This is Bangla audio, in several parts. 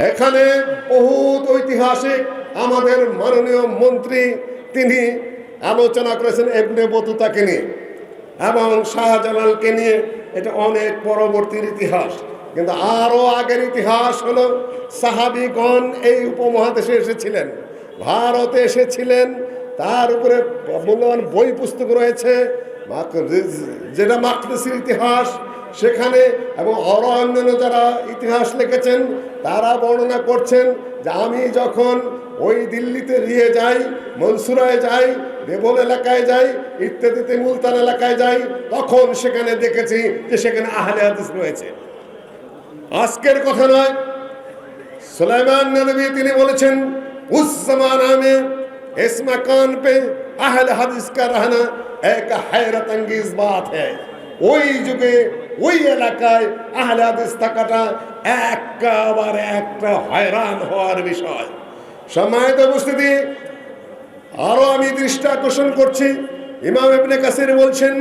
এখানে বহুত ঐতিহাসিক আমাদের মাননীয় মন্ত্রী তিনি আলোচনা করেছেন ইবনে বতুতাকে নিয়ে এবং শাহজালালকে নিয়ে। এটা অনেক পরবর্তীর ইতিহাস, কিন্তু আরও আগের ইতিহাস হলো সাহাবিগণ এই উপমহাদেশে এসেছিলেন, ভারতে এসেছিলেন। তার উপরে মূল্যবান বই পুস্তক রয়েছে, যেটা মাকদেসির ইতিহাস সেখানে, এবং আরও অন্যান্য যারা ইতিহাস লিখেছেন তারা বর্ণনা করছেন যে আমি যখন ওই দিল্লিতে নিয়ে যাই, মনসুরায় যাই, দেবল এলাকায় যাই, ইত্যাদিতে মুলতান এলাকায় যাই, তখন সেখানে দেখেছি যে সেখানে আহলে হাদিস রয়েছে। আজকের কথা নয়, সুলাইমান নবী তিনি বলেছেন উস ज़माना में इस मकान पे अहले हदीस का रहना एक हैरत अंगेज बात है। ওই যুগে ওই এলাকায় আহলে হাদিস থাকাটা একেবারে একটা হয়রান হওয়ার বিষয়। সম্মানিত উপস্থিতি, আরো আমি দৃষ্টি আকর্ষণ করছি, ইমাম ইবনে কাসির বলছেন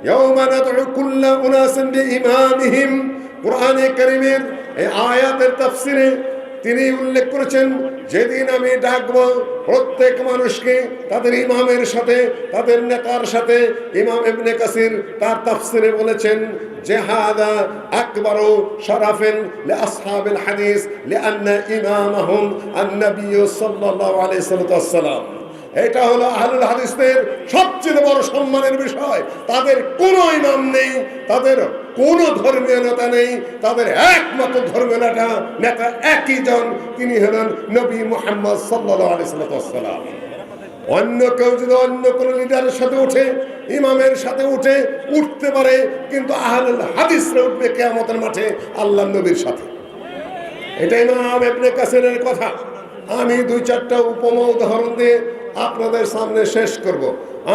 ইয়াউমা নাদউ কুল্লা উনাসিন বিইমামিহিম। কুরআনে কারীমের এই আয়াতের তাফসিরে তিনি উল্লেখ করেছেন যেদিন আমি ডাকবো প্রত্যেক মানুষকে তাদের ইমামের সাথে, তাদের নেতার সাথে। ইমাম ইবনে কাসির তার তাফসিরে বলেছেন যে হাদা আকবারু শারাফিন লিআসহাবিল হাদিস লিআন্না ইমামাহুম আন-নবী সাল্লাল্লাহু আলাইহি ওয়াসাল্লাম। এটা হলো আহলুল হাদিসদের সবচেয়ে বড় সম্মানের বিষয়। তাদের কোনো ইমাম নেই, তাদের কোনো ধর্মীয় নেতা নেই, তাদের একমাত্র ধর্মীয় নেতা একই জন, তিনি হলেন নবী মুহাম্মদ সাল্লাল্লাহু আলাইহি ওয়াসাল্লাম। অন্য কেউ যদি অন্য কোনো লিডারের সাথে উঠে, ইমামের সাথে উঠতে পারে, কিন্তু আহলুল হাদিসরা উঠবে কিয়ামতের মাঠে আল্লাহর নবীর সাথে। এটা ইমাম ইবনে কাসিরের কথা। আমি দুই চারটা উপমা উদাহরণ দিয়ে আপনাদের সামনে শেষ করব।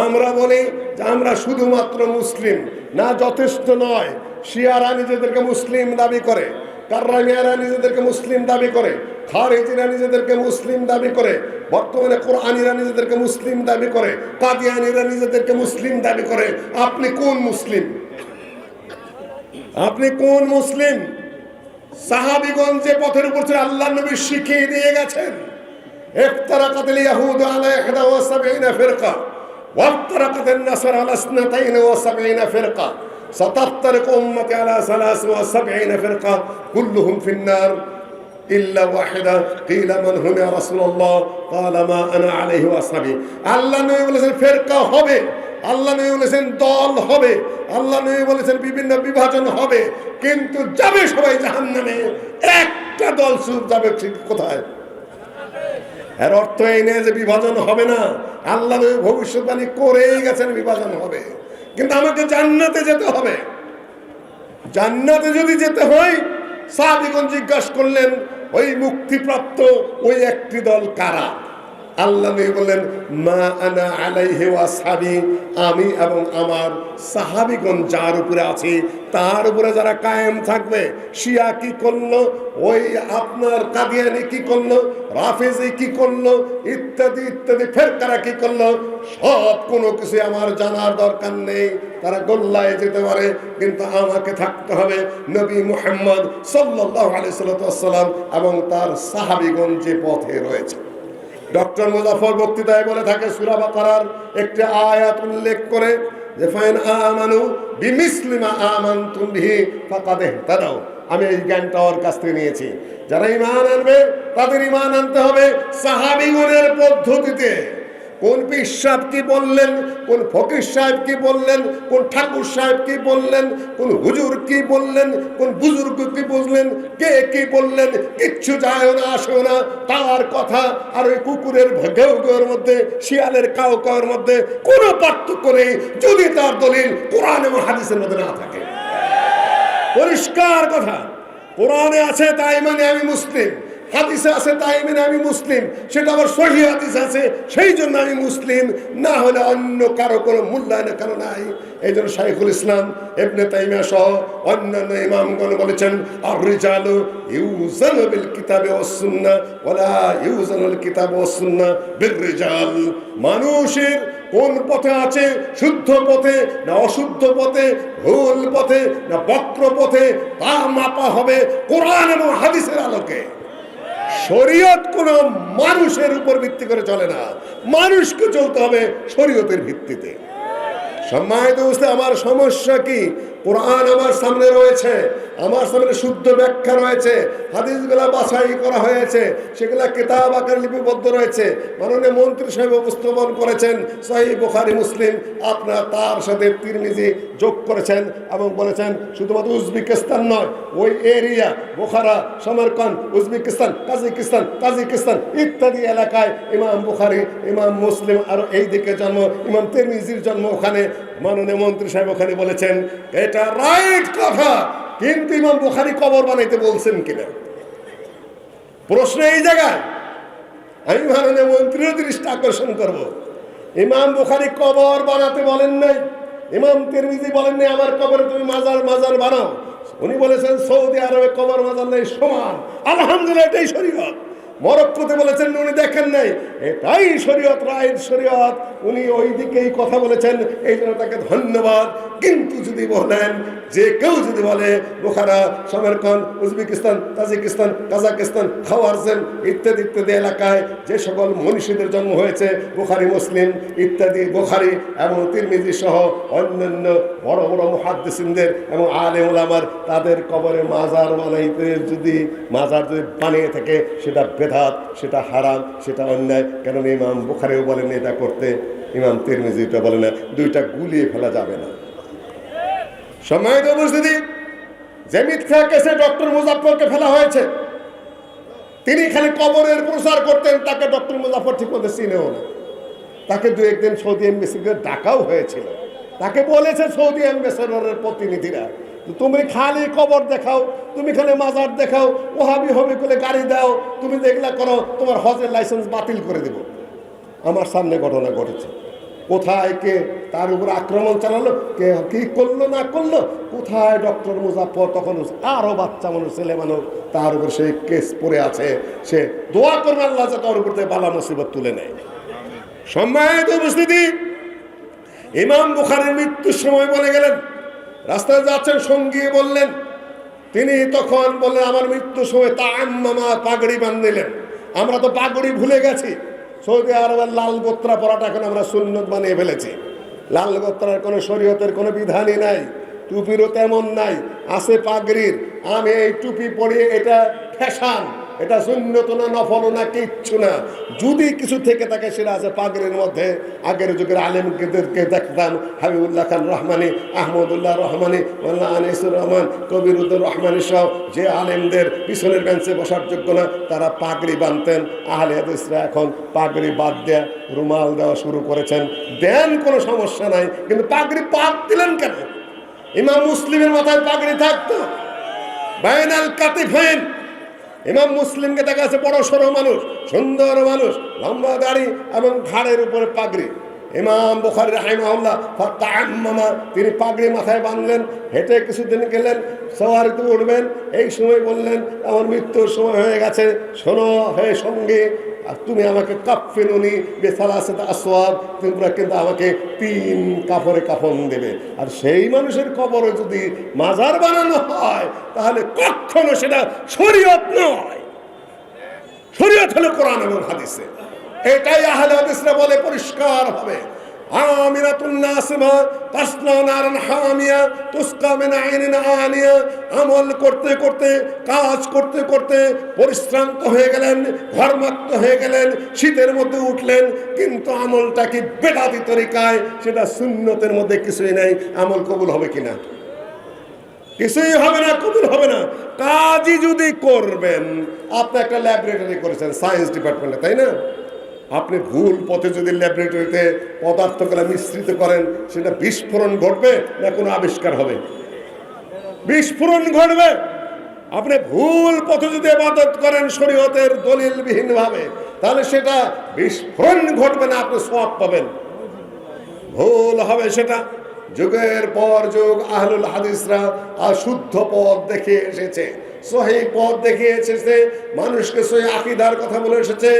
আমরা বলি যে আমরা শুধুমাত্র মুসলিম, না, যথেষ্ট নয়। শিয়ারা নিজেদেরকে মুসলিম দাবি করে, কাররামিয়ারা নিজেদেরকে মুসলিম দাবি করে, খারিজিরা নিজেদেরকে মুসলিম দাবি করে, বর্তমানে কোরআনীরা নিজেদেরকে মুসলিম দাবি করে, কাদিয়ানীরা নিজেদেরকে মুসলিম দাবি করে। আপনি কোন মুসলিম? আপনি কোন মুসলিম? সাহাবীগণ যে পথের উপর ছিল আল্লাহর নবী শিখিয়ে দিয়ে গেছেন। افترقت اليهود على 71 فرقة وافترقت النصارى على 72 فرقة ستفترق أمتي على 73 فرقة كلهم في النار إلا واحدة قيل من هم يا رسول الله قال ما أنا عليه وأصحابي। আল্লাহ নবী বলেছেন ফেরকা হবে, আল্লাহ নবী বলেছেন দল হবে, আল্লাহ নবী বলেছেন বিভিন্ন বিভাজন হবে, কিন্তু যাবে সবাই জাহান্নামে। একটা দল চুপ যাবে, ঠিক কোথায়? এর অর্থ এই নয় যে বিভাজন হবে না। আল্লাহ ভবিষ্যৎবাণী করেই গেছেন বিভাজন হবে, কিন্তু আমাকে জান্নাতে যেতে হবে। জান্নাতে যদি যেতে হয়, সাহাবীগণ জিজ্ঞাসা করলেন ওই মুক্তিপ্রাপ্ত ওই একটি দল কারা? আল্লাহ নবী বললেন মা আনা আলাইহি ওয়া আসহাবি, আমি এবং আমার সাহাবীগণ যার উপরে আছি তার উপরে যারা কায়েম থাকবে। শিয়া কি করলো, ওই আপনার কাদিয়ানি কি করলো, রাফেজি কি করলো, ইত্যাদি ইত্যাদি ফেরকারা কি করলো, সব কোনো কিছু আমার জানার দরকার নেই। তারা গোল্লায় যেতে পারে, কিন্তু আমাকে থাকতে হবে নবী মুহাম্মদ সাল্লাল্লাহু আলাইহি ওয়াসাল্লাম এবং তার সাহাবীগণ যে পথে রয়েছে। ডক্টর মুজাফফর বক্তৃতায় বলে থাকে সূরা বাকারার একটি আয়াত উল্লেখ করে যে ফাইন আমানু বিমিসলি মা আমানতুম বিহি ফাকাদ ইহতাদাউ। আমি এই জ্ঞানটা ওর কাছ থেকে নিয়েছি। যারা ঈমান আনবে তাদের ঈমান আনতে হবে সাহাবীগণের পদ্ধতিতে। কোন পীর সাহেব কি বললেন, কোন ফকির সাহেব কি বললেন, কোন ঠাকুর সাহেব কি বললেন, কোন হুজুর কি বললেন, কোন বুজুর্গ কি বুঝলেন, কে কি বললেন, কিচ্ছু যায় না আসে না তার কথা। আর ওই কুকুরের ঘেউ ঘেউর মধ্যে, শিয়ালের কাউ কাউর মধ্যে কোনো পার্থক্য নেই, যদি তার দলিল কোরআন এবং হাদিসের মধ্যে না থাকে। পরিষ্কার কথা, কোরআনে আছে তাই মানে আমি মুসলিম, হাদিসে আছে তাই মানে আমি মুসলিম, সেটা আবার সহিহ হাদিস আছে সেই জন্য আমি মুসলিম, না হলে অন্য কারো কোনো মূল্যায়ন কারো নাই। এই জন্য শাইখুল ইসলাম ইবনে তাইমিয়া সহ অন্যান্য ইমামগণ বলেছেন আর রিজালু ইউজানু বিল কিতাবি ওয়াস সুন্নাহ ওয়ালা ইউজানুল কিতাবু ওয়াস সুন্নাহ বির রিজাল। মানুষের কোন পথে আছে, শুদ্ধ পথে না অশুদ্ধ পথে, ভুল পথে না বক্র পথে, তা মাপা হবে কোরআন এবং হাদিসের আলোকে। শরীয়ত কোনো মানুষের উপর ভিত্তি করে চলে না, মানুষকে চলতে হবে শরীয়তের ভিত্তিতে। সম্মানিত বুঝতে আমার সমস্যা কি? কোরআন আমার সামনে রয়েছে, আমার সামনে শুদ্ধ ব্যাখ্যা রয়েছে, হাদিসগুলা বাছাই করা হয়েছে, সেগুলা কিতাব আকারে লিপিবদ্ধ রয়েছে। মাননীয় মন্ত্রী সাহেব উপস্থাপন করেছেন সহিহ বুখারী মুসলিম, আপনারা তার সাথে তিরমিজি যোগ করেছেন এবং বলেছেন শুধুমাত্র উজবেকিস্তান নয়, ওই area Bukhara, Samarkand, Uzbekistan, Tajikistan ইত্যাদি এলাকায় ইমাম বুখারী, ইমাম মুসলিম আর এই দিকে জন্ম, ইমাম তিরমিজির জন্ম ওখানে। মাননীয় মন্ত্রী সাহেব ওখানে বলেছেন এটা রাইট কথা, কিন্তু ইমাম বুখারী কবর বানাইতে বলছেন কিনা? প্রশ্ন এই জায়গায়। আমি মাননীয় মন্ত্রীর দৃষ্টি আকর্ষণ করব, ইমাম বুখারী কবর বানাতে বলেন নাই, ইমাম তিরমিজি বলেন নাই আমার কবরে তুমি মাজার বানাও। উনি বলেছেন সৌদি আরবে কবর মাজার নেই সমান, আলহামদুলিল্লাহ এটাই শরীয়ত। মরক্কোতে বলেছেন উনি দেখেন নাই, এটাই শরীয়ত, রাইট শরীয়ত। উনি ওই দিকেই কথা বলেছেন, এই জন্য তাকে ধন্যবাদ। কিন্তু যদি বলেন যে কেউ যদি বলে Bukhara, Samarkand, Uzbekistan, Tajikistan, Kazakhstan, Khwarezm ইত্যাদি ইত্যাদি এলাকায় যে সকল মনীষীদের জন্ম হয়েছে, বুখারী মুসলিম ইত্যাদি, বুখারী এবং তিরমিজি সহ অন্যান্য বড় বড় মুহাদ্দিসিনদের এবং আলেম ওলামার তাদের কবরে মাজার বানাইতে যদি বানিয়ে থাকে সেটা বেদাত, সেটা হারাম, সেটা অন্যায়। কারণ ইমাম বুখারীও বলেন এটা করতে, ইমাম তিরমিজিটা বলে না, দুইটা গুলিয়ে ফেলা যাবে না। সম্মানিত উপস্থিতি, যে মিথ্যা কেসে ডক্টর মুজাফফরকে ফেলা হয়েছে, তিনি খালি কবরের প্রচার করতেন, তাকে ডক্টর মুজাফফর ঠিক মতো চিনেও না। তাকে দু একদিন সৌদি এম্বাসিকে ডাকাও হয়েছিল, তাকে বলেছে সৌদি অ্যাম্বাসেডরের প্রতিনিধিরা তুমি খালি কবর দেখাও, তুমি খালি মাজার দেখাও, ওহাবি হবে বলে গাড়ি দাও, তুমি যেগুলা করো তোমার হজের লাইসেন্স বাতিল করে দেব। আমার সামনে ঘটনা ঘটেছে, কোথায় কে তার উপর আক্রমণ চালালো, কে কি করলো না করলো, কোথায় ডক্টর মুজাফফর তখন আরো বাচ্চা মানুষ, ছেলে মানুষ, তার উপর সেই কেস পড়ে আছে। সে দোয়া করবে আল্লাহ যাতে তার উপর থেকে বালা মুসিবত তুলে নেয়। সম্মানিত উপস্থিতি, ইমাম বুখারীর মৃত্যুর সময় বলে গেলেন, রাস্তায় যাচ্ছেন, সঙ্গী বললেন, তিনি তখন বললেন আমার মৃত্যুর সময় তাআম্মামা, পাগড়ি বাঁধলেন। আমরা তো পাগড়ি ভুলে গেছি, সৌদি আরবের লাল গোত্রা পরাটা এখন আমরা সুন্নত বানিয়ে ফেলেছি। লাল গোত্রার কোনো শরীয়তের কোনো বিধানই নাই, টুপিরও তেমন নাই, আছে পাগড়ির। আমি এই টুপি পরিয়ে এটা ফ্যাশন, এটা সুন্নত না, নফল না, কিচ্ছু না। যদি কিছু থেকে থাকে সেটা আছে পাগড়ির মধ্যে। আগের যুগের আলেমদেরকে দেখতাম, হাবিবুল্লাহ খান রহমানি, আহমদুল্লাহ রহমানি, মোল্লা আনিসুর রহমান, কবিরুদ্দুর রহমানি সহ যে আলেমদের পিছনের বেঞ্চে বসার যোগ্য না, তারা পাগড়ি বাঁধতেন। আহলে হাদিসরা এখন পাগড়ি বাদ দেয়া রুমাল দেওয়া শুরু করেছেন। দেন, কোনো সমস্যা নাই, কিন্তু পাগড়ি বাদ দিলেন কেন? ইমাম মুসলিমের মাথায় পাগড়ি থাকতো, বাইনাল কাতিফাইন। ইমাম মুসলিমকে দেখা যাচ্ছে বড় সড়ো মানুষ, সুন্দর মানুষ, লম্বা দাড়ি এবং ঘাড়ের উপরে পাগড়ি। ইমাম বুখারী রাহিমাহুল্লাহ ফাতাআম্মামা, তিনি পাগড়ি মাথায় বাঁধলেন, হেঁটে কিছুদিন গেলেন, সওয়ারিতে উঠবেন। এই সময় বললেন আমার মৃত্যুর সময় হয়ে গেছে, শোনো হে সঙ্গে, আর তুমি আমাকে কাফফিনুনি বিসালাসাত আসওয়াব, তোমরা কিন্তু আমাকে 3 কাপড়ে কাফন দেবে। আর সেই মানুষের কবরে যদি মাজার বানানো হয় তাহলে কখনো সেটা শরীয়ত নয়। শরীয়ত হলো কোরআন এবং হাদিসে। এটাই আহলে হাদিসরা বলে পরিষ্কার হবে, আমিরাতুন নাসিমা তাসলা নারান হামিয়া তুসকা মিন আইনিন আনিয়া। আমল করতে করতে, কাজ করতে করতে পরিশ্রান্ত হয়ে গেলেন, ঘর্মাক্ত হয়ে গেলেন, শীতের মধ্যে উঠলেন, কিন্তু আমলটা কি বেদাতি তরিকায়, সেটা সুন্নতের মধ্যে কিছুই নাই। আমল কবুল হবে কিনা? কিছুই হবে না, কবুল হবে না। কাজই যদি করবেন, আপনি একটা ল্যাবরেটরি করেছেন সায়েন্স ডিপার্টমেন্টে, তাই না? আপনি ভুল পথে যদি ল্যাবরেটরিতে পদার্থগুলো মিশ্রিত করেন, সেটা বিস্ফোরণ ঘটবে না কোনো আবিষ্কার হবে? বিস্ফোরণ ঘটবে। আপনি ভুল পথে যদি ইবাদত করেন শরীয়তের দলিলবিহীন ভাবে, তাহলে সেটা বিস্ফোরণ ঘটবে না, আপনি সওয়াব পাবেন। ভুল হবে সেটা। যুগের পর যুগ আহলুল হাদিসরা শুদ্ধ পথ দেখে এসেছে, সহিহ পথ দেখে এসেছে, মানুষকে সহিহ আকীদার কথা বলে এসেছে,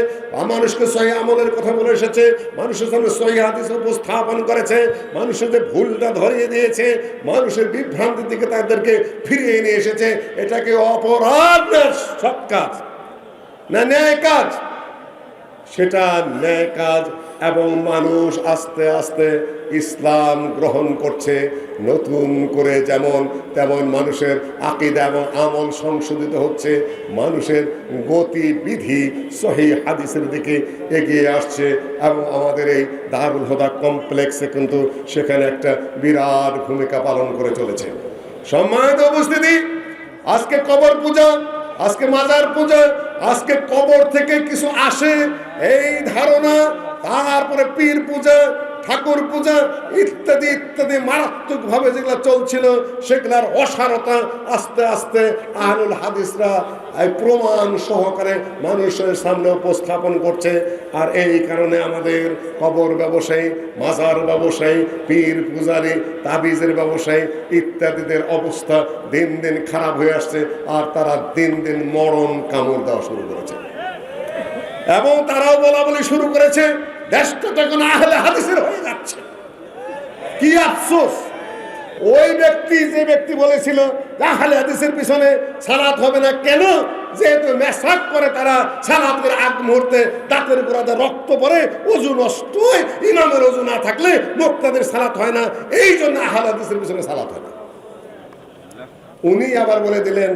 মানুষকে সহিহ আমলের কথা বলে এসেছে, মানুষের সামনে সহিহ হাদিস উপস্থাপন করেছে, মানুষের যে ভুলটা ধরিয়ে দিয়েছে, মানুষের বিভ্রান্তির দিকে তাদেরকে ফিরিয়ে নিয়ে এসেছে। এটাকে অপরাধ না সৎ কাজ। না ন্যায় কাজ? সেটা ন্যায় কাজ। এবং মানুষ আস্তে আস্তে ইসলাম গ্রহণ করছে নতুন করে, যেমন তেমন মানুষের আকীদা এবং আমল সংশোধিত হচ্ছে, মানুষের গতিবিধি সহিহ হাদিসের দিকে এগিয়ে আসছে। এবং আমাদের এই দারুল হুদা কমপ্লেক্সে কিন্তু সেখানে একটা বিরাট ভূমিকা পালন করে চলেছে। সম্মানিত উপস্থিতি, আজকে কবর পূজা, আজকে মাজার পূজা, আজকে কবর থেকে কিছু আসে এই ধারণা, তারপরে পীর পূজা, ঠাকুর পূজা ইত্যাদি ইত্যাদি মারাত্মক ভাবে যেগুলো চলছিল, সেগুলার অসারতা আস্তে আস্তে আহলুল হাদিসরা প্রমাণ সহকারে মানুষের সামনে উপস্থাপন করছে। আর এই কারণে আমাদের কবর ব্যবসায়ী, মাজার ব্যবসায়ী, পীর পূজারী, তাবিজের ব্যবসায়ী ইত্যাদিদের অবস্থা দিন দিন খারাপ হয়ে আসছে। আর তারা দিন দিন মরণ কামড় দেওয়া শুরু করেছে এবং তারাও বলা বলি শুরু করেছে দেশটা তখন আহলে হাদিসের হয়ে যাচ্ছে। কি আফসোস, ওই ব্যক্তি যে ব্যক্তি বলেছিল আহলে হাদিসের পিছনে সালাত হবে না, কেন? যেহেতু মেসাক করে তারা, সালাতের আগ মুহূর্তে দাঁতের গোড়াতে রক্ত পড়ে, ওযু নষ্ট হয়, ইমামের ওযু না থাকলে মুক্তাদের সালাত হয় না, এই জন্য আহলে হাদিসের পিছনে সালাত হয় না। উনি আবার বলে দিলেন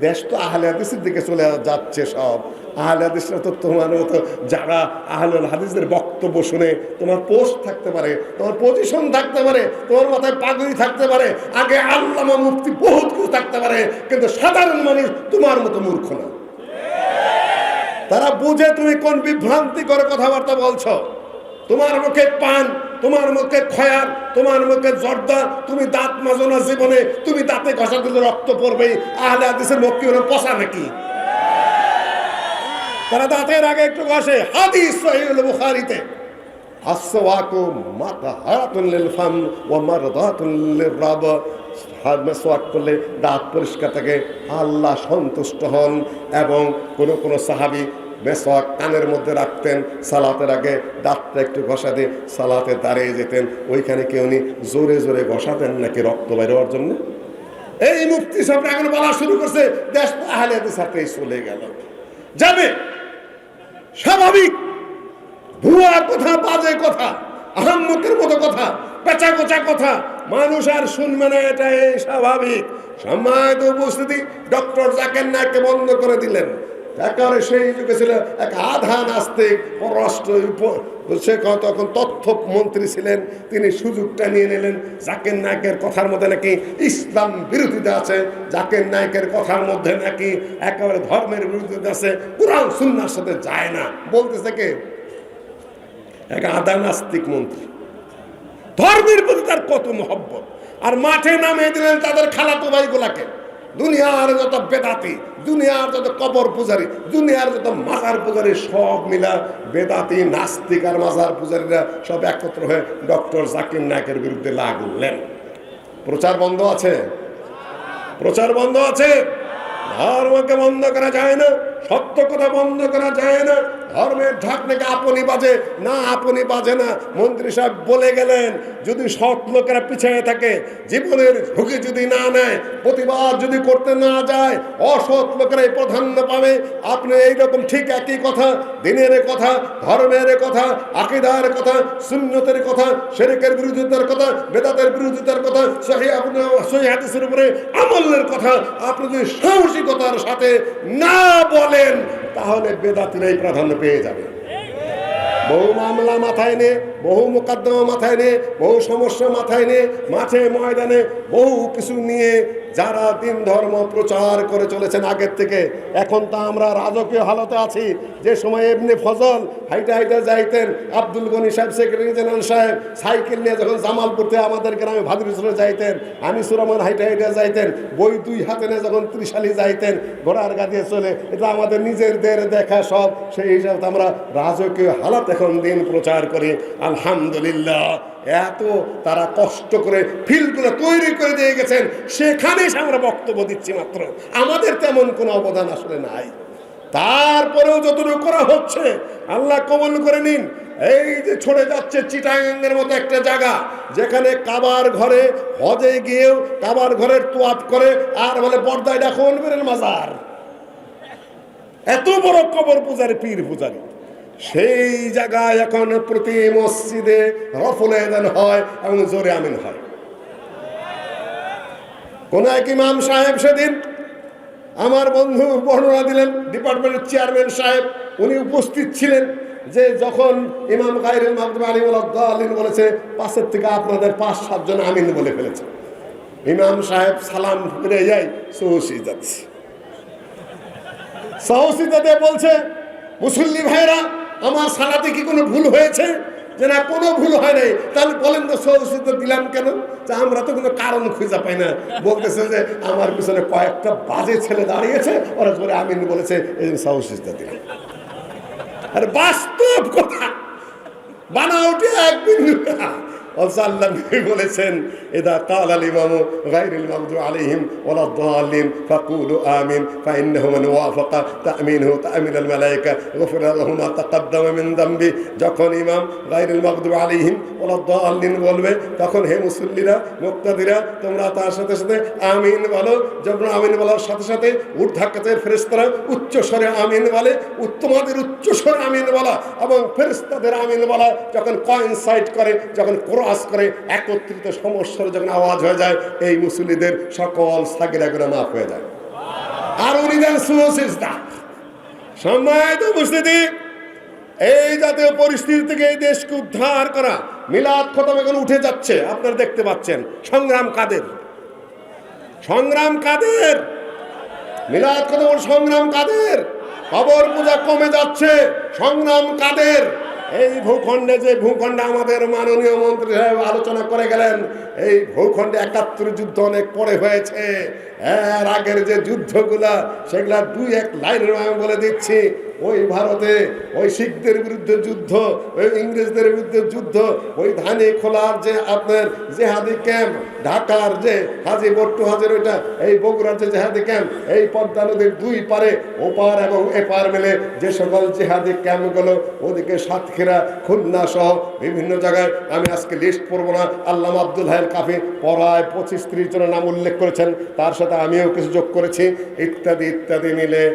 দেশ তো আহলে হাদিসের দিকে চলে যাচ্ছে সব। আহলে হাদিসরা তো তোমার মতো যারা আহলুল হাদিসের বক্তব্য শুনে তোমার পোস্ট থাকতে পারে, তোমার পজিশন থাকতে পারে, তোমার মাথায় পাগড়ি থাকতে পারে, আগে আল্লামা মুফতি বহুত কিছু থাকতে পারে, কিন্তু সাধারণ মানুষ তোমার মতো মূর্খ না। তারা বুঝে তুমি কোন বিভ্রান্তি করে কথাবার্তা বলছো। তোমার মুখে পান, তোমার মুখে খয়ার, তোমার মুখে জর্দা, তুমি দাঁত মাজো না জীবনে, তুমি দাঁতে ঘষা দিলে রক্ত পড়বে। আহলে হাদিসের মুখ কি ওরা পচা নাকি? তারা দাঁতের আগে একটু ঘষে। হাদিস সহিহুল বুখারীতে আসওয়াকু মাতাহাতুন লিল ফাম ওয়া মারদাতুন লির-রাব, মেসওয়াক করলে দাঁত পরিষ্কার থাকে, আল্লাহ সন্তুষ্ট হন। এবং কোন সাহাবী মেসওয়াক কানের মধ্যে রাখতেন, সালাতের আগে দাঁতটা একটু ঘষা দিয়ে সালাতে দাঁড়িয়ে যেতেন। ওইখানে কেউ উনি জোরে জোরে ঘষাতেন নাকি রক্ত বের হওয়ার জন্য? এই মুফতি সাহেব এখন বলা শুরু করছে দেশ আহলে হাদিস হাতেই চলে গেল, যাবে। স্বাভাবিক ভুয়া কথা, বাজে কথা, আহাম্মকের মতো কথা, পেঁচা কোচা কথা মানুষ আর শুনবে না, এটাই স্বাভাবিক। সম্মানিত উপস্থিতি, ডক্টর জাকির নায়েককে বন্ধ করে দিলেন। একেবারে সেই যুগে ছিল এক আধা নাস্তিক পররাষ্ট্র, সে তখন তথ্য মন্ত্রী ছিলেন, তিনি সুযোগটা নিয়ে নিলেন। জাকির নায়েকের কথার মধ্যে নাকি ইসলাম বিরোধিতা আছে, জাকির নায়েকের কথার মধ্যে নাকি একেবারে ধর্মের বিরোধিতা আছে, কুরআন সুন্নাহর সাথে যায় না, বলতেছে কে? এক আধা নাস্তিক মন্ত্রী। ধর্মের প্রতি তার কত মহব্বত! আর মাঠে নামিয়ে দিলেন তাদের খালাতো ভাইগুলাকে। দুনিয়ার যত বেদাতি, দুনিয়ার যত কবর পূজারী, দুনিয়ার যত মাজার পূজারী, সব মিলা বেদাতি, নাস্তিক আর মাজার পূজারীরা সব একত্র হয়ে ডক্টর জাকির নায়েকের বিরুদ্ধে লাগলেন। প্রচার বন্ধ আছে? প্রচার বন্ধ আছে? ধর্মকে বন্ধ করা যায় না, সত্য কথা বন্ধ করা যায় না। ধর্মের ঢাকনাকে আপনি বাজে না, আপনি বাজে না। মন্ত্রী সাহেব বলে গেলেন, যদি সৎ লোকেরা পিছিয়ে থাকে, জীবনের ঝুঁকি যদি না নেয়, প্রতিবাদ যদি করতে না যায়, অসৎ লোকেরাই প্রাধান্য পাবে। আপনি এইরকম ঠিক একই কথা, দিনের কথা, ধর্মের কথা, আকীদার কথা, সুন্নতের কথা, শিরকের বিরোধিতার কথা, বেদাতের বিরোধিতার কথা, সহিহ হাদিসের উপরে আমলের কথা আপনি যদি সাহসিকতার সাথে না বলেন, তাহলে বেদাতিরাই প্রাধান্য পেয়ে যাবে। বহু মামলা মাথায় নে, বহু মোকদ্দমা মাথায় নে, বহু সমস্যা মাথায় নে, মাঠে ময়দানে বহু কিছু নিয়ে যারা দিন ধর্ম প্রচার করে চলেছেন আগের থেকে, এখন তা আমরা রাজকীয় হালতে আছি। যে সময় এমনি ফজল হাইটা হাইটা যাইতেন, আব্দুল গনি সাহেব, সেক্রেটারি জেনারেল সাহেব সাইকেল নিয়ে যখন জামালপুরতে আমাদের গ্রামে ভাদুরীচরে যাইতেন, আনিসুর রহমান হাইটা হাইটা যাইতেন, বই দুই হাতে নিয়ে যখন ত্রিশালি যাইতেন ঘোড়ার গাড়িয়ে চলে, এটা আমাদের নিজেদের দেখা সব। সেই হিসাবে আমরা রাজকীয় হালাত এখন দিন প্রচার করি। আলহামদুলিল্লাহ, এত তারা কষ্ট করে ফিল্ডগুলো তৈরি করে দিয়ে গেছেন, সেখানে আমরা বক্তব্য দিচ্ছি মাত্র, আমাদের তেমন কোনো অবদান আসলে নাই। তারপরেও যতটুকু করা হচ্ছে আল্লাহ কবুল করে নিন। এই যে ছড়ে যাচ্ছে চিটাগাঙ্গের মতো একটা জায়গা, যেখানে কাবার ঘরে হজে গিয়েও কাবার ঘরের তোয়াফ করে আর বলে পর্দায় দেখুন বেরের মাজার। এত বড় কবর পূজারি, পীর পূজারি। সেই জায়গায় এখন প্রতি মসজিদে রফুল আযান হয় এবং জোরে আমিন হয়। কোন এক ইমাম সাহেব সেদিন আমার বন্ধু বর্ণনা দিলেন, ডিপার্টমেন্টের চেয়ারম্যান সাহেব, উনি উপস্থিত ছিলেন, যে যখন ইমাম গায়রুল মাগদুবি আলাইহিম ওয়ালাদ-দাল্লিন বলেছে, পাশের থেকে আপনাদের 5-7 জন আমিন বলে ফেলেছে। ইমাম সাহেব সালাম ফিরে যাই, সহসিদাতে বলছে, মুসল্লি ভাইরা, আমার সালাতে কি কোনো ভুল হয়েছে? যে না, কোনো ভুল হয় নাই। তাহলে বলেন তো সহসিদা দিলাম কেন? যে আমরা তো কোনো কারণ খুঁজে পাই না। বলতেছে যে আমার পিছনে কয়েকটা বাজে ছেলে দাঁড়িয়েছে, ওরা জোরে আমিন বলেছে, এই জন্য সহসিদা দিলাম। আর বাস্তব কথা, বানাওটি এক বিন্দু না। আল্লাহ নবী বলেছেন, ইদা ক্বালাল ইমামু গায়রুল মাগদুবি আলাইহিম ওয়ালাদ-দাল্লিন ফাকুলু আমিন ফাইন্নাহু মান ওয়াফাকা তা'মিনুহু তা'মিনাল মালায়েকা গুফিরা লাহু মা তাকাদ্দামা মিন যামবি। যখন ইমাম গায়রুল মাগদুবি আলাইহিম ওয়ালাদ-দাল্লিন বলবে, তখন হে মুসল্লিরা, মুক্তাদিরা, তোমরা তার সাথে সাথে আমিন বলো। যখন আমিন বলার সাথে সাথে ঊর্ধ্বাকাশের ফেরেশতারা উচ্চ স্বরে আমিন বলে, উত্তমাদের উচ্চ স্বরে আমিন বলা এবং ফেরেশতাদের আমিন বলা যখন কোইনসাইড করে, যখন ক্রস করে, একত্রিত সমস্যার যখন আওয়াজ হয়ে যায়, এই মুসল্লিদের সকল সাগিরা গুনাহ মাফ হয়ে যায়। আর উনি দেন সুজদা। সম্মানিত উপস্থিতি, এই জাতীয় পরিস্থিতি থেকে এই দেশকে উদ্ধার করা, মিলাদ খতম এখন উঠে যাচ্ছে, আপনারা দেখতে পাচ্ছেন। সংগ্রাম কাদের? সংগ্রাম কাদের? মিলাদ খতম, সংগ্রাম কাদের? কবর পূজা কমে যাচ্ছে, সংগ্রাম কাদের? এই ভূখণ্ডে, যে ভূখণ্ডে আমাদের মাননীয় মন্ত্রী সাহেব আলোচনা করে গেলেন, এই ভূখণ্ডে 71 যুদ্ধ অনেক পরে হয়েছে। এর আগের যে যুদ্ধগুলা, সেগুলা 2-1 লাইনের আমি বলে দিচ্ছি। ওই ভারতে ওই শিখদের বিরুদ্ধে যুদ্ধ, ওই ইংরেজদের বিরুদ্ধে যুদ্ধ, ওই ধানি খোলার যে আপনার জেহাদি ক্যাম্প, ঢাকার যে হাজি বট্টু হাজির, ওইটা এই বগুড়ার যে জেহাদি ক্যাম্প, এই পদ্মা নদীর 2 পারে, ওপার এবং এপার মিলে যে সকল জেহাদি ক্যাম্পগুলো, ওদিকে সাতক্ষীরা, খুলনা সহ বিভিন্ন জায়গায়, আমি আজকে লিস্ট পড়ব না। আল্লামা আব্দুল হাই কাফি প্রায় 25-30 জনের নাম উল্লেখ করেছেন, তার সাথে আমিও কিছু যোগ করেছি, ইত্যাদি ইত্যাদি মিলে।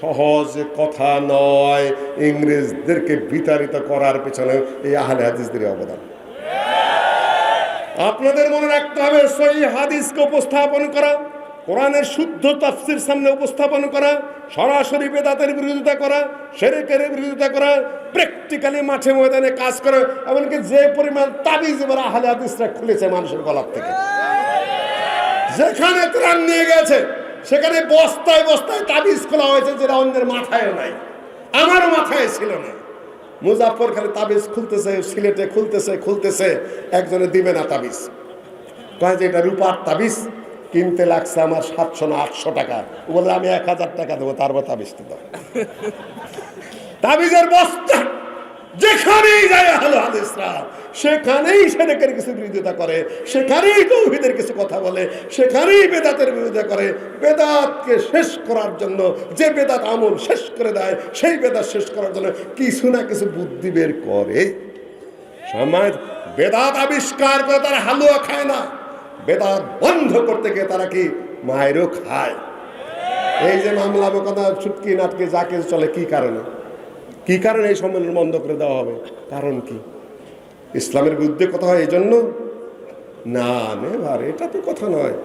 সহজ কথা নয় ইংরেজদেরকে বিতাড়িত করার পেছনে এই আহলে হাদিসদের অবদান। আপনাদের মনে রাখতে হবে, সহিহ হাদিসকে উপস্থাপন করা, কোরআনের শুদ্ধ তাফসীর সামনে উপস্থাপন করা, সরাসরি বেদাতের বিরোধিতা করা, শিরকের বিরোধিতা করা, প্র্যাকটিক্যালি মাঠে ময়দানে কাজ করা। এমনকি যে পরিমাণ তাবিজ এবার আহলে হাদিসরা খুলেছে মানুষের গলার থেকে, যেখানে ত্রাণ নিয়ে গেছে সেখানে বস্তায় বস্তায় তাবিজ খোলা হয়েছে, যেটা অন্যের মাথায় নাই, আমার মাথায় ছিল না। মুজাফফর খালি তাবিজ খুলতেছে, সিলেটে খুলতেছে, একজনে দিবে না তাবিজ, কয় যে এটা রূপার তাবিজ, কিনতে লাগছে আমার 700 না 800 টাকা। বলে আমি 1000 টাকা দেবো, তারপর তাবিজটা দাও। তাবিজের বস্তা যেখানেই যায় আহলে হাদিসরা, সেখানেই শিরকের কিছু বিরোধিতা করে, সেখানেই তাওহীদের কিছু কথা বলে, সেখানেই বেদাতের বিরোধিতা করে। বেদাতকে শেষ করার জন্য, যে বেদাত আমল শেষ করে দেয়, সেই বেদাত শেষ করার জন্য কিছু না কিছু বুদ্ধি বের করে। সমাজ বেদাত আবিষ্কার করে তারা হালুয়া খায় না, বেদাত বন্ধ করতে গিয়ে তারা কি মায়েরও খায়। এই যে মামলা মোকদ্দমা, ছুটকি নাটকে যা কিছু চলে, কি কারণে এই সম্মেলন বন্ধ করে দেওয়া হবে? কারণ কি? ইসলামের বিরুদ্ধে কথা হয় এই জন্য না? নেভার, এটা তো কথা নয়।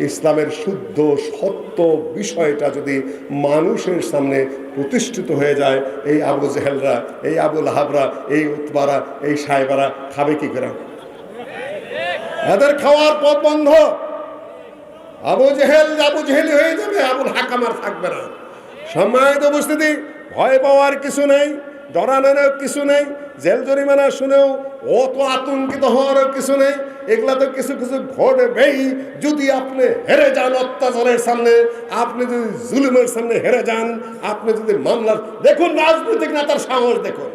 ইসলামের শুদ্ধ সত্য বিষয়টা যদি মানুষের সামনে প্রতিষ্ঠিত হয়ে যায়, এই আবু জেহেলরা, এই আবু লাহাবরা, এই উতবারা, এই সাহেবারা খাবে কি করে? এদের খাওয়ার পথ বন্ধ। আবু জেহেল হয়ে যাবে, আবুল হাকাম আর থাকবে না। সম্মানিত উপস্থিতি, ভয় পাওয়ার কিছু নেই, ডরানোর কিছু নেই, জেল জরিমানা শুনেও অত আতঙ্কিত হওয়ারও কিছু নেই। এগুলা তো কিছু কিছু ঘটবেই। যদি আপনি হেরে যান অত্যাচারের সামনে, আপনি যদি জুলুমের সামনে হেরে যান, আপনি যদি মামলার, দেখুন রাজনৈতিক নেতার সাহস দেখুন,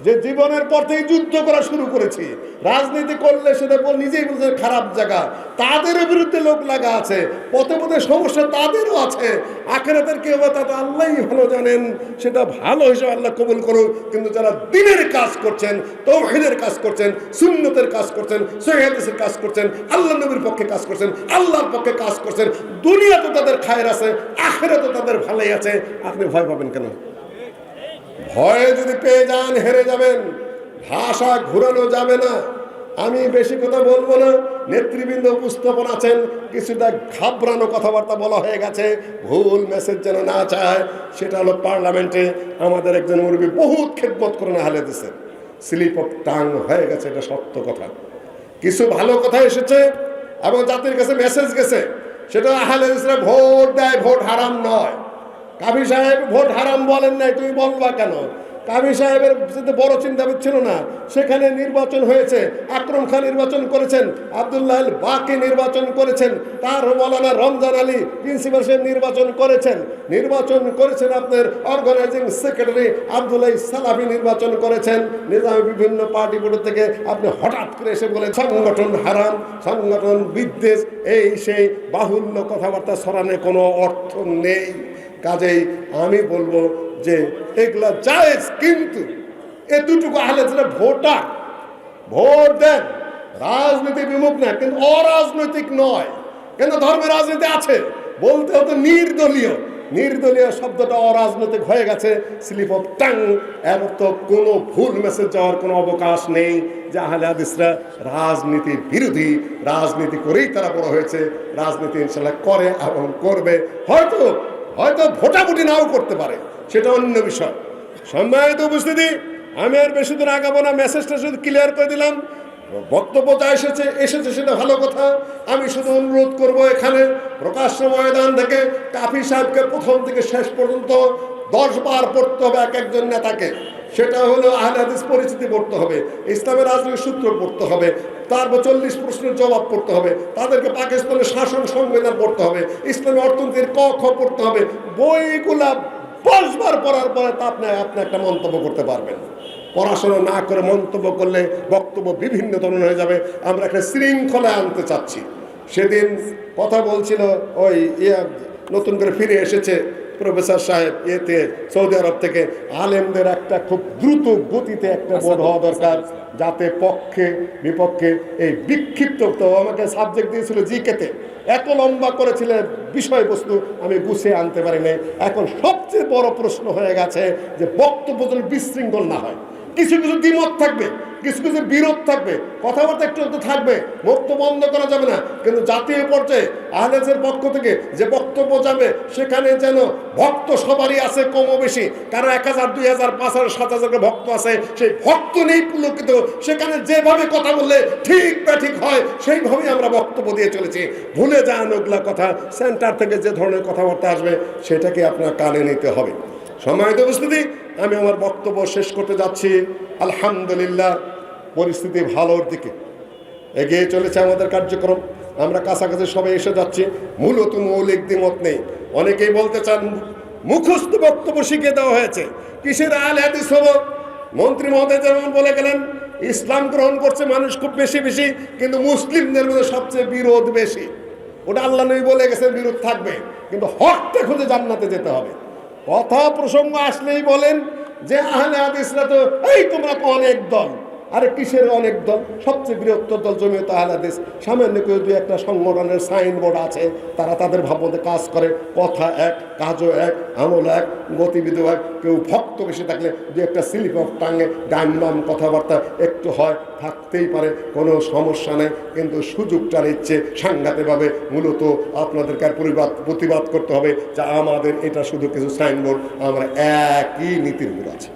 যে জীবনের পথেই যুদ্ধ করা শুরু করেছি, রাজনীতি করলে সেটা নিজেই বলছে খারাপ জায়গা, তাদের বিরুদ্ধে লোক লাগা আছে, পথে পথে সমস্যা তাদেরও আছে। আখিরাতের কি হবে তা তো আল্লাহই ভালো জানেন, সেটা ভালো হিসেবে আল্লাহ কবুল করুক। কিন্তু যারা দ্বীনের কাজ করছেন, তাওহীদের কাজ করছেন, সুন্নতের কাজ করছেন, সহিহ হাদিসের কাজ করছেন, আল্লাহ নবীর পক্ষে কাজ করছেন, আল্লাহর পক্ষে কাজ করছেন, দুনিয়া তো তাদের খায়ের আছে, আখিরাতে তাদের ভালোই আছে, আপনি ভয় পাবেন কেন? ভয়ে যদি পেয়ে যান হেরে যাবেন, ভাষা ঘুরানো যাবে না। আমি বেশি কথা বলবো না, নেতৃবৃন্দ উপস্থাপন আছেন, কিছুটা ঘাবড়ানো কথাবার্তা বলা হয়ে গেছে, ভুল মেসেজ যেন না চায়। সেটা হলো পার্লামেন্টে আমাদের একজন মুরব্বী বহুত খেদমত করে না হালে দিছে, স্লিপ অফ টাং হয়ে গেছে, এটা সত্য কথা। কিছু ভালো কথা এসেছে এবং জাতির কাছে মেসেজ গেছে, সেটা আহলে হাদিসরা ভোট দেয়, ভোট হারাম নয়। কাবি সাহেব ভোট হারাম বলেন নাই, তুমি বলবা কেন? কাবি সাহেবের বড় চিন্তাবিদ ছিল না, সেখানে নির্বাচন হয়েছে, আকরম খান নির্বাচন করেছেন, আব্দুল্লাহ আল বাকি নির্বাচন করেছেন, তার মৌলানা রমজান আলী প্রিন্সিপাল সাহেব নির্বাচন করেছেন আপনার অর্গানাইজিং সেক্রেটারি আব্দুল্লাহ সালাফি নির্বাচন করেছেন, নিজামী বিভিন্ন পার্টি বোর্ড থেকে। আপনি হঠাৎ করে এসে বলে সংগঠন হারাম, সংগঠন বিদ্বেষ, এই সেই বাহুল্য কথাবার্তা ছড়ানোর কোনো অর্থ নেই। কাজেই আমি বলবো যে এগুলা জায়েজ, কিন্তু এতটুকু আহলে হাদিসরা ভোটার, ভোট দেন, রাজনীতি বিমুখ না, কিন্তু অরাজনৈতিক নয়। কেন ধর্মের রাজনীতি আছে, বলতে হতো নির্দলীয়। নির্দলীয় শব্দটা অরাজনৈতিক হয়ে গেছে, স্লিপ অফ টাং। এর তো কোনো ভুল মেসেজ যাওয়ার কোনো অবকাশ নেই যে আহলে হাদিসরা রাজনীতি বিরোধী, রাজনীতি করেই তারা বড় হয়েছে, রাজনীতি ইনশাল্লাহ করে এবং করবে। হয়তো ভোটাভুটি নাও করতে পারে, সেটা অন্য বিষয়। সম্মানিত উপস্থিতি, আমি আর বেশি দূর আগাবো না, মেসেজটা শুধু ক্লিয়ার করে দিলাম। বক্তব্য যা এসেছে সেটা ভালো কথা। আমি শুধু অনুরোধ করব, এখানে প্রকাশ্য ময়দান থেকে কাফি সাহেবকে প্রথম থেকে শেষ পর্যন্ত 10 বার পড়তে হবে এক একজন নেতাকে। সেটা হলো আহলে হাদিস পরিচিতি পড়তে হবে, ইসলামের রাজনৈতিক সূত্র পড়তে হবে, তারপর 40 প্রশ্নের জবাব পড়তে হবে, তাদেরকে পাকিস্তানের শাসন সংবিধান পড়তে হবে, ইসলামী অর্থনীতির ক খ পড়তে হবে। বইগুলা 10 বার পড়ার পরে তা আপনি একটা মন্তব্য করতে পারবেন। পড়াশোনা না করে মন্তব্য করলে বক্তব্য বিভিন্ন ধরনের হয়ে যাবে। আমরা একটা শৃঙ্খলা আনতে চাচ্ছি। সেদিন কথা বলছিল ওই নতুন করে ফিরে এসেছে প্রফেসর সাহেব সৌদি আরব থেকে, আলেমদের একটা খুব দ্রুত গতিতে একটা বোর্ড হওয়া দরকার, যাতে পক্ষে বিপক্ষে এই বিক্ষিপ্ত, তো আমাকে সাবজেক্ট দিয়েছিল জিকেতে, এত লম্বা করেছিলেন বিষয়বস্তু, আমি গুছিয়ে আনতে পারি নাই। এখন সবচেয়ে বড় প্রশ্ন হয়ে গেছে যে বক্তব্য যেন বিশৃঙ্খল না হয়। কিছু দ্বিমত থাকবে, কিছু বিরোধ থাকবে, কথাবার্তা একটু থাকবে, বক্তব্য বন্ধ করা যাবে না। কিন্তু জাতীয় পর্যায়ে আহলে হাদিসের পক্ষ থেকে যে বক্তব্য যাবে, সেখানে যেন ভক্ত সবারই আছে কম বেশি, কারণ 1000, 2000, 5000, 7000 ভক্ত আছে, সেই ভক্ত নেই পুলকিত। সেখানে যেভাবে কথা বললে ঠিক বা ঠিক হয়, সেইভাবেই আমরা বক্তব্য দিয়ে চলেছি। ভুলে যান ওগুলা কথা, সেন্টার থেকে যে ধরনের কথাবার্তা আসবে সেটাকে আপনার কানে নিতে হবে। সম্মানিত উপস্থিতি, আমি আমার বক্তব্য শেষ করতে যাচ্ছি। আলহামদুলিল্লাহ, পরিস্থিতি ভালোর দিকে এগিয়ে চলেছে আমাদের কার্যক্রম। আমরা কাছাকাছি সবাই এসে যাচ্ছি। মূলত মৌলিক দ্বিমত নেই। অনেকেই বলতে চান মুখস্থ বক্তব্য শিখে দেওয়া হয়েছে, কিসের আহলে হাদিস হবো? মন্ত্রী মহোদয় যেমন বলে গেলেন, ইসলাম গ্রহণ করছে মানুষ খুব বেশি, কিন্তু মুসলিমদের মধ্যে সবচেয়ে বিরোধ বেশি। ওটা আল্লাহ নবী বলে গেছে, বিরোধ থাকবে, কিন্তু হকটা খুঁজে জান্নাতে যেতে হবে। কথা প্রসঙ্গ আসলেই বলেন যে আহলে হাদিসরা তো এই তোমরা তো অনেক দল। আরে কিসের অনেক দল? সবচেয়ে বৃহত্তর দল জমিয়ত আহলে হাদিস। সামান্য কেউ দু একটা সংগঠনের সাইনবোর্ড আছে, তারা তাদের ভাবমতে কাজ করে, কথা এক, কাজও এক, আমল এক, গতিবিধি এক। কেউ ভক্ত বেশি থাকলে দু একটা স্লিপ অফ টাঙে ডান বাম কথাবার্তা একটু হয়, থাকতেই পারে, কোনো সমস্যা নেই। কিন্তু সুযোগটা নিচ্ছে সাংঘাতিকভাবে। মূলত আপনাদেরকে আর প্রতিবাদ করতে হবে যে আমাদের এটা শুধু কিছু সাইনবোর্ড, আমরা একই নীতির উপর আছে।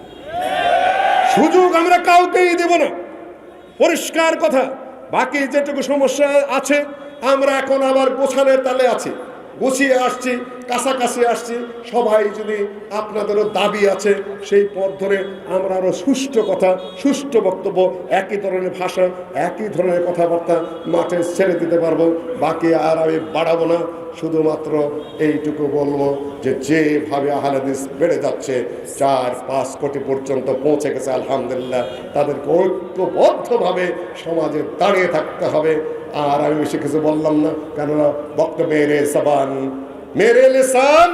সুযোগ আমরা কাউকেই দেব না, পরিষ্কার কথা। বাকি যেটুকু সমস্যা আছে আমরা এখন আবার গোছানোর তালে আছি। গুছিয়ে আসছি, কাছাকাছি আসছি। সবাই যদি আপনাদেরও দাবি আছে সেই পথ ধরে আমরা আরও সুষ্ঠু কথা, সুষ্ঠু বক্তব্য, একই ধরনের ভাষা, একই ধরনের কথাবার্তা মাঠে ছেড়ে দিতে পারবো। বাকি আর আমি বাড়াবো না, শুধুমাত্র এইটুকু বলবো যে যেভাবে আহলে হাদিস বেড়ে যাচ্ছে, 4-5 কোটি পর্যন্ত পৌঁছে গেছে আলহামদুলিল্লাহ, তাদেরকে ঐক্যবদ্ধভাবে সমাজে দাঁড়িয়ে থাকতে হবে। আর আমি বেশি কিছু বললাম না, কেননা বক্তব্য মেরে জবান मेरे लिसान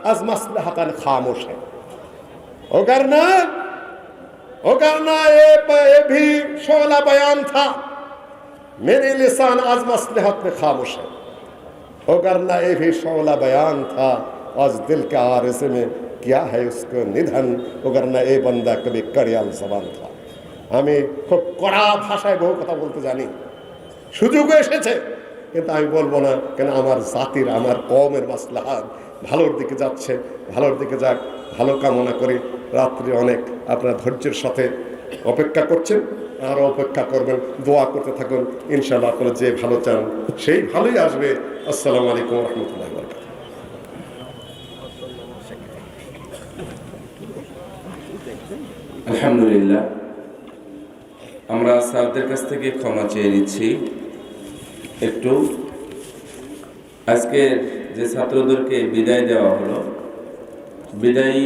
आज मसलहतन खामोश है। वो करना ये भी शोला बयान था। मेरे लिसान आज मसलहत में खामोश है। वो करना ये भी शोला बयान था। आज दिल के आरज़े में क्या है उसको निधन। वो करना ये बंदा कभी कड़ियाल जबान था। আমি খুব কড়া ভাষায় বহু কথা বলতে জানি, সুযোগ এসেছে, কিন্তু আমি বলবো না, কেন আমার জাতির, আমার কওমের মাসলাহাত ভালোর দিকে যাচ্ছে। ভালোর দিকে যাক, ভালো কামনা করি। রাত্রি অনেক, আপনারা ধৈর্যের সাথে অপেক্ষা করছেন, আরও অপেক্ষা করবেন, দোয়া করতে থাকুন। ইনশাআল্লাহ আপনারা যে ভালো চান সেই ভালোই আসবে। আসসালামু আলাইকুম ওয়া রাহমাতুল্লাহি ওয়া বারাকাতুহু। আলহামদুলিল্লাহ, আমরা স্যারদের কাছ থেকে ক্ষমা চেয়ে নিচ্ছি। একটু আজকে যে ছাত্রদেরকে বিদায় দেওয়া হলো, বিদায়ী